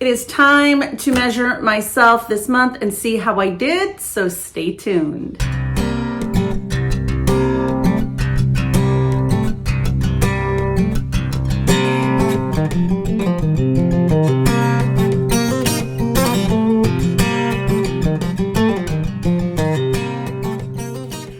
It is time to measure myself this month and see how I did, so stay tuned.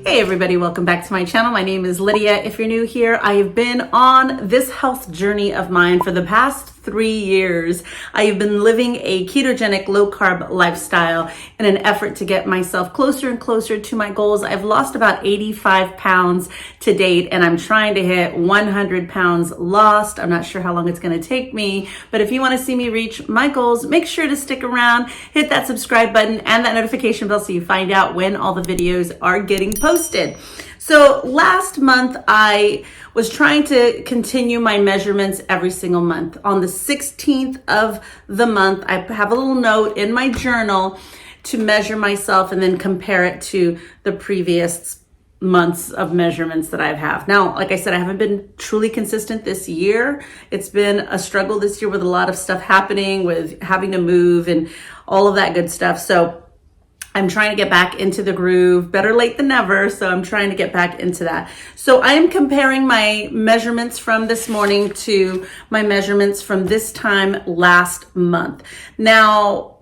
Hey everybody, welcome back to my channel. My name is Lydia. If you're new here, I have been on this health journey of mine for the past 3 years. I have been living a ketogenic low carb lifestyle in an effort to get myself closer and closer to my goals. I've lost about 85 pounds to date and I'm trying to hit 100 pounds lost. I'm not sure how long it's going to take me, but if you want to see me reach my goals, make sure to stick around, hit that subscribe button and that notification bell so you find out when all the videos are getting posted. So last month, I was trying to continue my measurements every single month. On the 16th of the month, I have a little note in my journal to measure myself and then compare it to the previous months of measurements that I have. Now, like I said, I haven't been truly consistent this year. It's been a struggle this year with a lot of stuff happening, with having to move and all of that good stuff. So I'm trying to get back into the groove. Better late than never. So I'm trying to get back into that. So I am comparing my measurements from this morning to my measurements from this time last month. Now,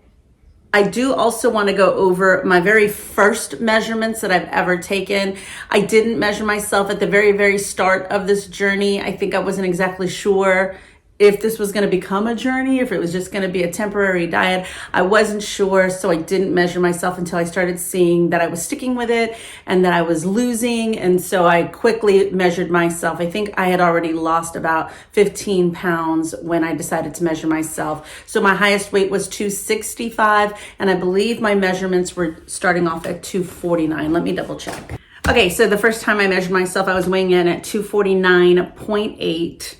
I do also want to go over my very first measurements that I've ever taken. I didn't measure myself at the very, very start of this journey. I think I wasn't exactly sure if this was going to become a journey, if it was just going to be a temporary diet. I wasn't sure, so I didn't measure myself until I started seeing that I was sticking with it and that I was losing. And so I quickly measured myself. I think I had already lost about 15 pounds when I decided to measure myself. So my highest weight was 265, and I believe my measurements were starting off at 249. Let me double check. Okay, so the first time I measured myself, I was weighing in at 249.8.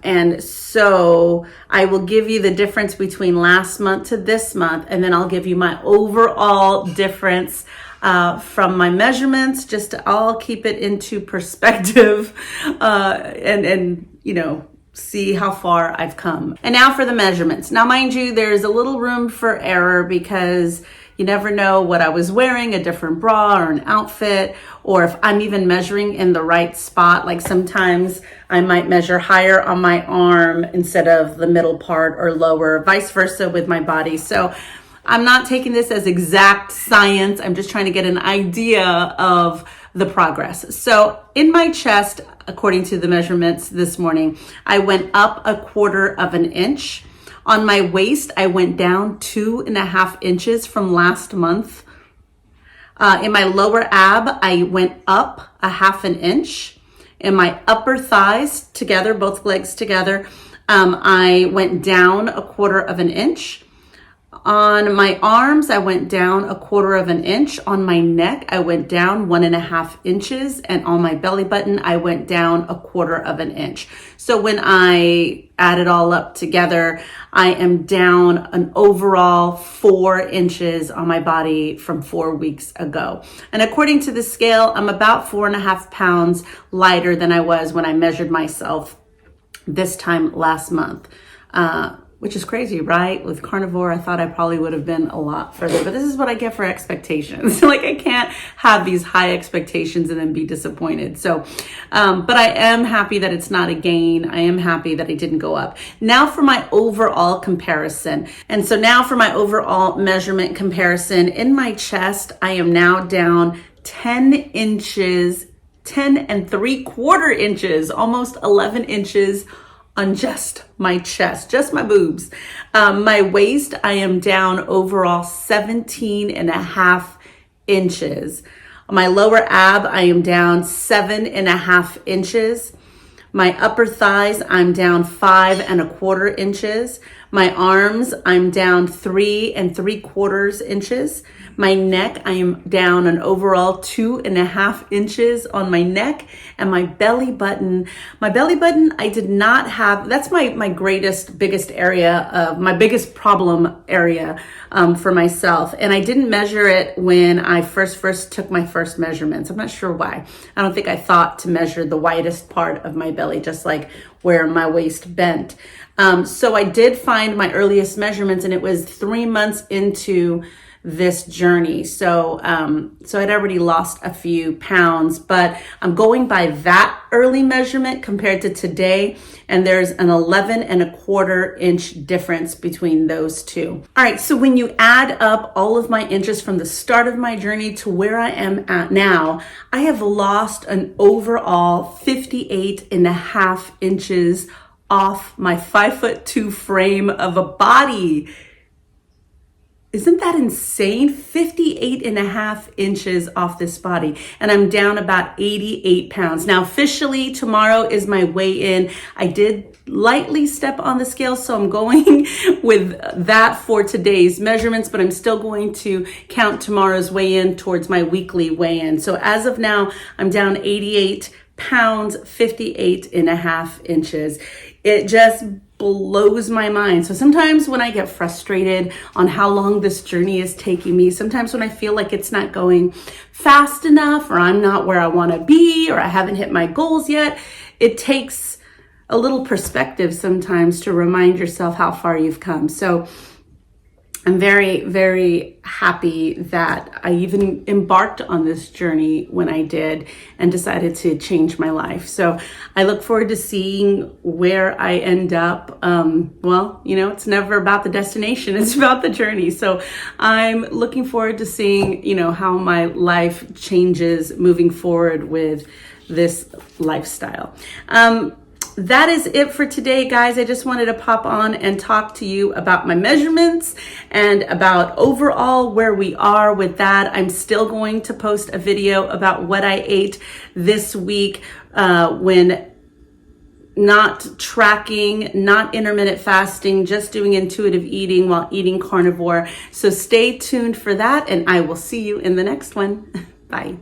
And so I will give you the difference between last month to this month, and then I'll give you my overall difference from my measurements, just to all keep it into perspective and you know, see how far I've come. And now for the measurements. Now, mind you, there's a little room for error because you never know what I was wearing, a different bra or an outfit, or if I'm even measuring in the right spot. Like sometimes I might measure higher on my arm instead of the middle part, or lower, vice versa with my body. So I'm not taking this as exact science. I'm just trying to get an idea of the progress. So in my chest, according to the measurements this morning, I went up 1/4 of an inch. On my waist, I went down 2.5 inches from last month. In my lower ab, I went up 1/2 inch. In my upper thighs together, both legs together, I went down 1/4 inch. On my arms, I went down 1/4 inch. On my neck, I went down 1.5 inches. And on my belly button, I went down 1/4 inch. So when I add it all up together, I am down an overall 4 inches on my body from 4 weeks ago. And according to the scale, I'm about 4.5 pounds lighter than I was when I measured myself this time last month. Which is crazy, right? With carnivore, I thought I probably would have been a lot further, but this is what I get for expectations. Like I can't have these high expectations and then be disappointed. So, but I am happy that it's not a gain. I am happy that it didn't go up. Now for my overall comparison. And so now for my overall measurement comparison, in my chest, I am now down 10 inches, 10.75 inches, almost 11 inches on just my chest, just my boobs. My waist, I am down overall 17.5 inches. On my lower ab, I am down 7.5 inches. My upper thighs, I'm down 5.25 inches. My arms, I'm down 3.75 inches. My neck, I am down an overall 2.5 inches on my neck, and my belly button, I did not have, that's my biggest area of, my biggest problem area for myself. And I didn't measure it when I first took my first measurements. I'm not sure why. I don't think I thought to measure the widest part of my belly, just like where my waist bent. So I did find my earliest measurements, and it was 3 months into this journey. So I'd already lost a few pounds, but I'm going by that early measurement compared to today. And there's an 11.25 inch difference between those two. All right. So when you add up all of my inches from the start of my journey to where I am at now, I have lost an overall 58.5 inches off my 5'2" frame of a body. Isn't that insane? 58.5 inches off this body. And I'm down about 88 pounds. Now, officially, tomorrow is my weigh-in. I did lightly step on the scale, so I'm going with that for today's measurements, but I'm still going to count tomorrow's weigh-in towards my weekly weigh-in. So as of now, I'm down 88 pounds, 58.5 inches. It just blows my mind. So sometimes when I get frustrated on how long this journey is taking me, sometimes when I feel like it's not going fast enough, or I'm not where I want to be, or I haven't hit my goals yet, it takes a little perspective sometimes to remind yourself how far you've come. So I'm very, very happy that I even embarked on this journey when I did and decided to change my life. So I look forward to seeing where I end up. Well, you know, it's never about the destination, it's about the journey. So I'm looking forward to seeing, you know, how my life changes moving forward with this lifestyle. That is it for today, guys. I just wanted to pop on and talk to you about my measurements and about overall where we are with that. I'm still going to post a video about what I ate this week when not tracking, not intermittent fasting, just doing intuitive eating while eating carnivore. So stay tuned for that, and I will see you in the next one. Bye.